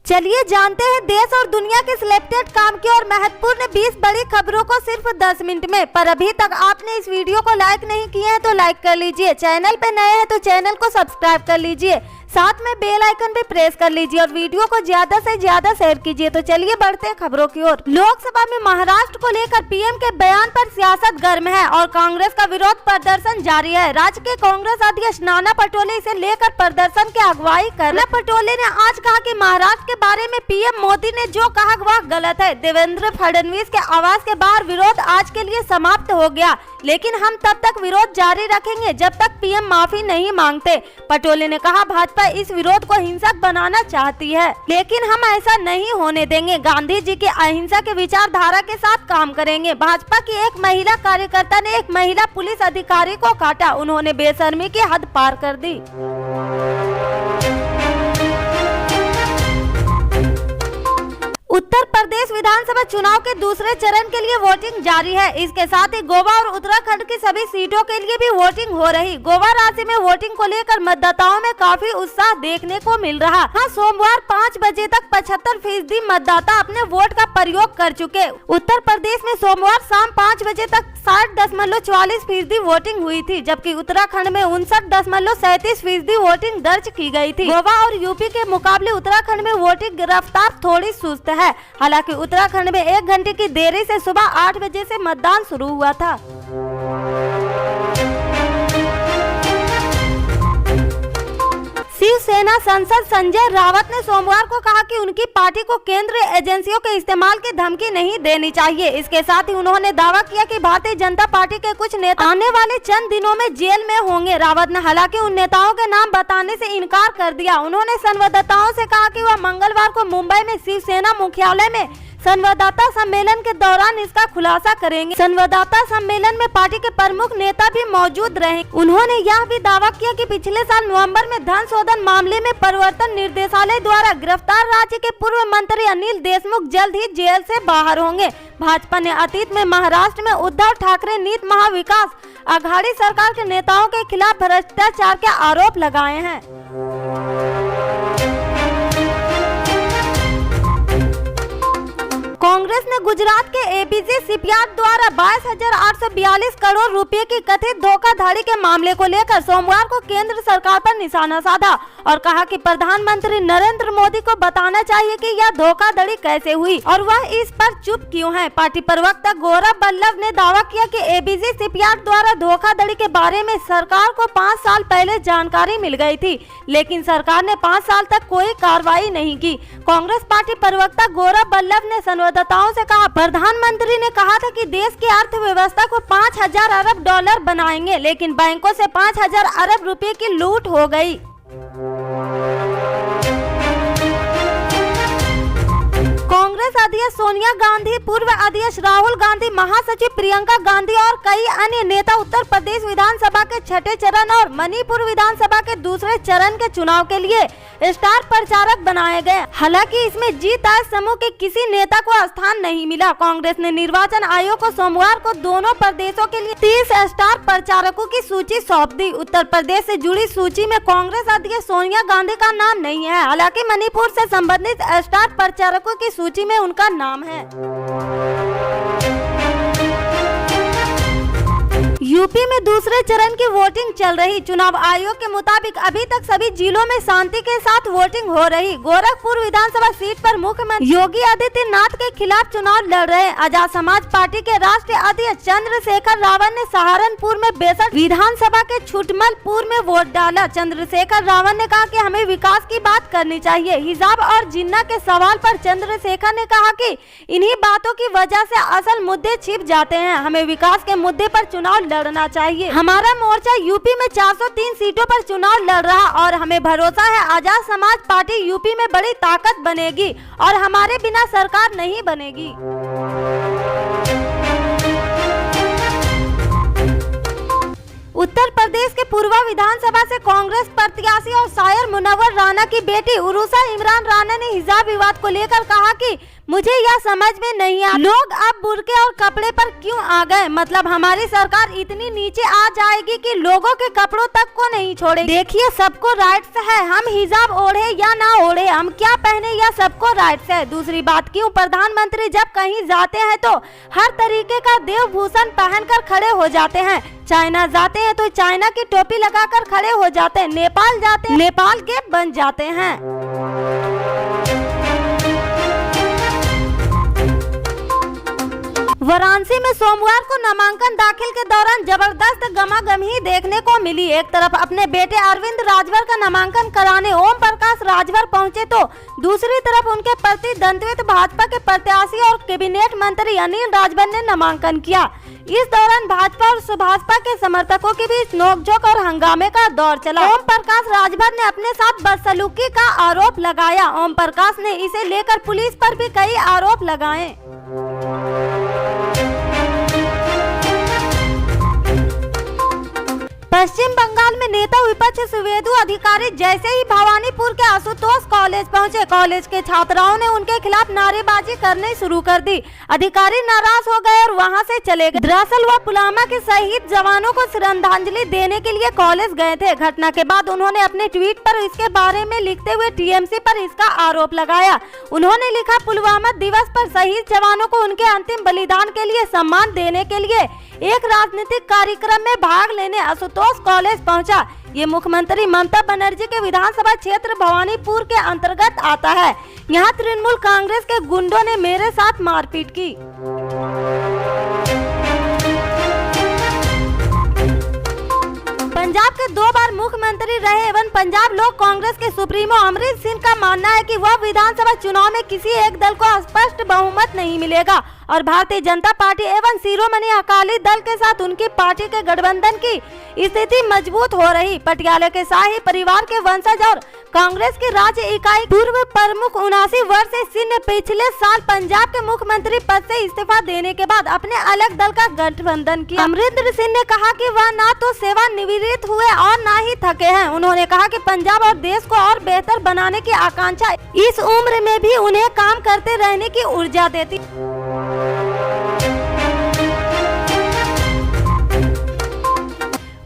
चलिए जानते हैं देश और दुनिया के सिलेक्टेड काम की और महत्वपूर्ण 20 बड़ी खबरों को सिर्फ 10 मिनट में। पर अभी तक आपने इस वीडियो को लाइक नहीं किया है तो लाइक कर लीजिए, चैनल पे नए हैं तो चैनल को सब्सक्राइब कर लीजिए, साथ में बेल आइकन भी प्रेस कर लीजिए और वीडियो को ज्यादा से ज्यादा शेयर कीजिए। तो चलिए बढ़ते हैं खबरों की ओर। लोकसभा में महाराष्ट्र को लेकर पीएम के बयान पर सियासत गर्म है और कांग्रेस का विरोध प्रदर्शन जारी है। राज्य के कांग्रेस अध्यक्ष नाना पटोले इसे लेकर प्रदर्शन की अगुवाई कर रहे। पटोले ने आज कहा कि महाराष्ट्र के बारे में पीएम मोदी ने जो कहा वह गलत है। देवेंद्र फडणवीस के आवास के बाहर विरोध आज के लिए समाप्त हो गया, लेकिन हम तब तक विरोध जारी रखेंगे जब तक पीएम माफी नहीं मांगते। पटोले ने कहा भाजपा इस विरोध को हिंसक बनाना चाहती है, लेकिन हम ऐसा नहीं होने देंगे। गांधी जी की अहिंसा के विचारधारा के साथ काम करेंगे। भाजपा की एक महिला कार्यकर्ता ने एक महिला पुलिस अधिकारी को काटा, उन्होंने बेशर्मी की हद पार कर दी। उत्तर प्रदेश विधानसभा चुनाव के दूसरे चरण के लिए वोटिंग जारी है। इसके साथ ही गोवा और उत्तराखंड की सभी सीटों के लिए भी वोटिंग हो रही। गोवा राज्य में वोटिंग को लेकर मतदाताओं में काफी उत्साह देखने को मिल रहा। हाँ, सोमवार 5 बजे तक 75% मतदाता अपने वोट का प्रयोग कर चुके। उत्तर प्रदेश में सोमवार शाम 5 बजे तक 60.44% वोटिंग हुई थी, जबकि उत्तराखंड में 59.37% वोटिंग दर्ज की गई थी। गोवा और यूपी के मुकाबले उत्तराखंड में वोटिंग रफ्तार थोड़ी सुस्त है। हालांकि उत्तराखंड में 1 घंटे की देरी से सुबह 8 बजे से मतदान शुरू हुआ था। शिवसेना सांसद संजय रावत ने सोमवार को कहा कि उनकी पार्टी को केंद्रीय एजेंसियों के इस्तेमाल की धमकी नहीं देनी चाहिए। इसके साथ ही उन्होंने दावा किया कि भारतीय जनता पार्टी के कुछ नेता आने वाले चंद दिनों में जेल में होंगे। रावत ने हालांकि उन नेताओं के नाम बताने से इनकार कर दिया। उन्होंने संवाददाताओं से कहा कि वह मंगलवार को मुंबई में शिवसेना मुख्यालय में संवाददाता सम्मेलन के दौरान इसका खुलासा करेंगे। संवाददाता सम्मेलन में पार्टी के प्रमुख नेता भी मौजूद रहे। उन्होंने यह भी दावा किया कि पिछले साल नवंबर में धन शोधन मामले में प्रवर्तन निर्देशालय द्वारा गिरफ्तार राज्य के पूर्व मंत्री अनिल देशमुख जल्द ही जेल से बाहर होंगे। भाजपा ने अतीत में महाराष्ट्र में उद्धव ठाकरे नीति महाविकास आघाड़ी सरकार के नेताओं के खिलाफ भ्रष्टाचार के आरोप लगाए हैं। कांग्रेस ने गुजरात के एबीसी शिपयार्ड द्वारा 22,842 करोड़ रुपए की कथित धोखाधड़ी के मामले को लेकर सोमवार को केंद्र सरकार पर निशाना साधा और कहा कि प्रधानमंत्री नरेंद्र मोदी को बताना चाहिए कि यह धोखाधड़ी कैसे हुई और वह इस पर चुप क्यों है। पार्टी प्रवक्ता गौरव बल्लभ ने दावा किया कि एबीसी शिपयार्ड द्वारा धोखाधड़ी के बारे में सरकार को 5 साल पहले जानकारी मिल गई थी, लेकिन सरकार ने 5 साल तक कोई कार्रवाई नहीं की। कांग्रेस पार्टी प्रवक्ता गौरव बल्लभ ने संवाददाताओं से कहा, प्रधानमंत्री ने कहा था कि देश की अर्थव्यवस्था को 5,000 अरब डॉलर बनाएंगे, लेकिन बैंकों से 5,000 अरब रुपए की लूट हो गई। कांग्रेस अध्यक्ष सोनिया गांधी, पूर्व अध्यक्ष राहुल गांधी, महासचिव प्रियंका गांधी और कई अन्य नेता उत्तर प्रदेश विधानसभा के 6ठे चरण और मणिपुर विधानसभा के दूसरे चरण के चुनाव के लिए स्टार प्रचारक बनाए गए। हालांकि इसमें जीत आज समूह के किसी नेता को स्थान नहीं मिला। कांग्रेस ने निर्वाचन आयोग को सोमवार को दोनों प्रदेशों के लिए 30 स्टार प्रचारकों की सूची सौंप दी। उत्तर प्रदेश से जुड़ी सूची में कांग्रेस अध्यक्ष सोनिया गांधी का नाम नहीं है, हालांकि मणिपुर से संबंधित स्टार प्रचारकों की सूची में उनका नाम है। यूपी में दूसरे चरण की वोटिंग चल रही। चुनाव आयोग के मुताबिक अभी तक सभी जिलों में शांति के साथ वोटिंग हो रही। गोरखपुर विधानसभा सीट पर मुख्यमंत्री योगी आदित्यनाथ के खिलाफ चुनाव लड़ रहे आजाद समाज पार्टी के राष्ट्रीय अध्यक्ष चंद्रशेखर रावत ने सहारनपुर में 62 विधानसभा के छुटमलपुर में वोट डाला। चंद्रशेखर रावत ने कहा कि हमें विकास की बात करनी चाहिए। हिजाब और जिन्ना के सवाल पर चंद्रशेखर ने कहा कि इन्हीं बातों की वजह से असल मुद्दे छिप जाते हैं। हमें विकास के मुद्दे पर चुनाव लड़ना चाहिए। हमारा मोर्चा यूपी में 403 सीटों पर चुनाव लड़ रहा और हमें भरोसा है आजाद समाज पार्टी यूपी में बड़ी ताकत बनेगी और हमारे बिना सरकार नहीं बनेगी। उत्तर प्रदेश के पूर्व विधानसभा से कांग्रेस प्रत्याशी और शायर मुनव्वर राना की बेटी उरुसा इमरान राना ने हिजाब विवाद को लेकर कहा कि मुझे यह समझ में नहीं आता लोग अब बुर्के और कपड़े पर क्यों आ गए। मतलब हमारी सरकार इतनी नीचे आ जाएगी कि लोगों के कपड़ों तक को नहीं छोड़ेगी। देखिए सबको राइट्स है, हम हिजाब ओढ़े या ना ओढ़े, हम क्या पहने या सबको राइट्स है। दूसरी बात, क्यों प्रधानमंत्री जब कहीं जाते हैं तो हर तरीके का देवभूषण पहनकर खड़े हो जाते हैं। चाइना जाते हैं तो चाइना की टोपी लगाकर खड़े हो जाते हैं। नेपाल जाते हैं नेपाल के बन जाते हैं। वाराणसी में सोमवार को नामांकन दाखिल के दौरान जबरदस्त गमागमी देखने को मिली। एक तरफ अपने बेटे अरविंद राजभर का नामांकन कराने ओम प्रकाश राजभर पहुंचे तो दूसरी तरफ उनके प्रतिद्वंद्वित भाजपा के प्रत्याशी और कैबिनेट मंत्री अनिल राजभर ने नामांकन किया। इस दौरान भाजपा और सुभाषपा के समर्थकों के बीच नोकझोंक और हंगामे का दौर चला। ओम प्रकाश राजभर ने अपने साथ बदसलूकी का आरोप लगाया। ओम प्रकाश ने इसे लेकर पुलिस पर भी कई आरोप लगाए। पश्चिम बंगाल में नेता विपक्ष सुवेंदु अधिकारी जैसे ही भवानीपुर के आशुतोष कॉलेज पहुंचे, कॉलेज के छात्राओं ने उनके खिलाफ नारेबाजी करने शुरू कर दी। अधिकारी नाराज हो गए और वहां से चले गए। दरअसल वह पुलवामा के शहीद जवानों को श्रद्धांजलि देने के लिए कॉलेज गए थे। घटना के बाद उन्होंने अपने ट्वीट पर इसके बारे में लिखते हुए टीएमसी पर इसका आरोप लगाया। उन्होंने लिखा, पुलवामा दिवस पर शहीद जवानों को उनके अंतिम बलिदान के लिए सम्मान देने के लिए एक राजनीतिक कार्यक्रम में भाग लेने आशुतोष कॉलेज पहुंचा। ये मुख्यमंत्री ममता बनर्जी के विधानसभा क्षेत्र भवानीपुर के अंतर्गत आता है। यहाँ तृणमूल कांग्रेस के गुंडों ने मेरे साथ मारपीट की। पंजाब के 2 बार मुख्यमंत्री रहे एवं पंजाब लोक कांग्रेस के सुप्रीमो अमरिंदर सिंह का मानना है कि वह विधानसभा चुनाव में किसी एक दल को स्पष्ट बहुमत नहीं मिलेगा और भारतीय जनता पार्टी एवं शिरोमणि अकाली दल के साथ उनकी पार्टी के गठबंधन की स्थिति मजबूत हो रही। पटियाला के शाही परिवार के वंशज और कांग्रेस की राज्य इकाई पूर्व प्रमुख 79 वर्षीय सिंह ने पिछले साल पंजाब के मुख्यमंत्री पद से इस्तीफा देने के बाद अपने अलग दल का गठबंधन किया। अमरिंदर सिंह ने कहा कि वह न तो सेवानिवृत्त हुए और न ही थके हैं। उन्होंने कहा कि पंजाब और देश को और बेहतर बनाने की आकांक्षा इस उम्र में भी उन्हें काम करते रहने की ऊर्जा देती।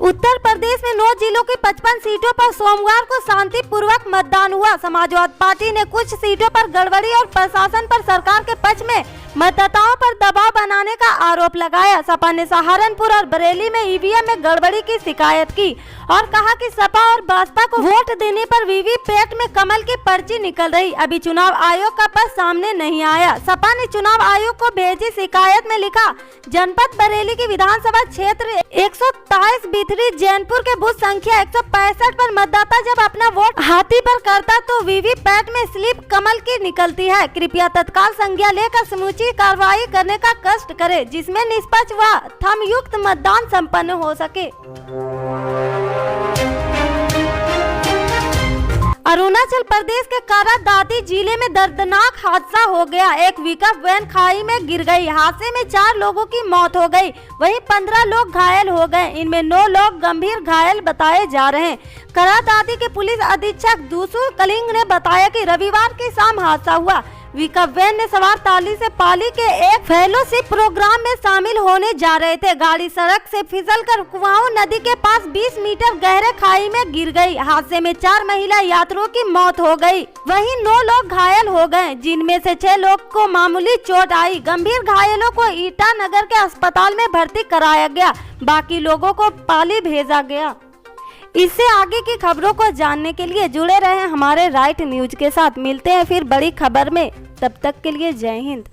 उत्तर प्रदेश में 9 जिलों की 55 सीटों पर सोमवार को शांतिपूर्वक मतदान हुआ। समाजवादी पार्टी ने कुछ सीटों पर गड़बड़ी और प्रशासन पर सरकार के पक्ष में मतदाताओं पर दबाव बनाने का आरोप लगाया। सपा ने सहारनपुर और बरेली में ईवीएम में गड़बड़ी की शिकायत की और कहा कि सपा और बसपा को वोट देने पर वीवीपैट में कमल की पर्ची निकल रही। अभी चुनाव आयोग का पद सामने नहीं आया। सपा ने चुनाव आयोग को भेजी शिकायत में लिखा, जनपद बरेली की विधानसभा क्षेत्र 123 बिथरी जैनपुर के बूथ संख्या 165 पर मतदाता जब अपना वोट हाथी पर करता तो वीवीपैट में स्लिप कमल की निकलती है। कृपया तत्काल संज्ञा लेकर समूची कार्रवाई करने का कष्ट करें जिसमें निष्पक्ष व थमयुक्त मतदान संपन्न हो सके। अरुणाचल प्रदेश के करादादी जिले में दर्दनाक हादसा हो गया। एक पिकअप वैन खाई में गिर गई। हादसे में 4 लोगों की मौत हो गई, वहीं 15 लोग घायल हो गए। इनमें 9 लोग गंभीर घायल बताए जा रहे हैं। करादादी के पुलिस अधीक्षक दूसू कलिंग ने बताया कि रविवार की शाम हादसा हुआ। पिकअप वैन में सवार ताली से पाली के एक फेलोशिप प्रोग्राम में शामिल होने जा रहे थे। गाड़ी सड़क से फिसलकर कुआओं नदी के पास 20 मीटर गहरे खाई में गिर गई। हादसे में 4 महिला यात्रियों की मौत हो गई, वहीं 9 लोग घायल हो गए, जिनमें से 6 लोग को मामूली चोट आई। गंभीर घायलों को ईटानगर के अस्पताल में भर्ती कराया गया, बाकी लोगों को पाली भेजा गया। इससे आगे की खबरों को जानने के लिए जुड़े रहें हमारे राइट न्यूज के साथ। मिलते हैं फिर बड़ी खबर में, तब तक के लिए जय हिंद।